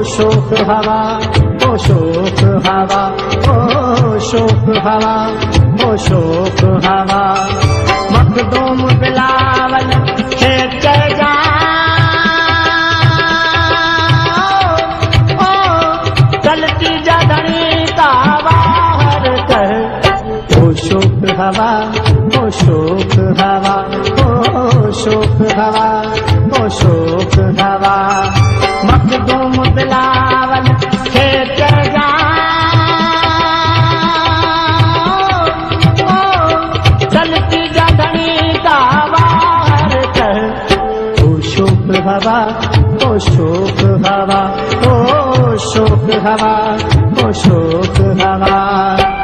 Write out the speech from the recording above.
शोक हवा, ओ शोक हवा, ओ शोक हवा, ओ शोक हवा। मखदूम बिलावल खेत जा, चलती जधनी का बाहर कर। ओ शोक हवा, ओ शोक हवा, ओ शोक हवा, ओ शोक हवा। मखदूम बिलावल खेत जा, चलती जधनी का बाहर कर। ओ शोक हवा, ओ शोक हवा, ओ शोक हवा, ओ शोक हवा।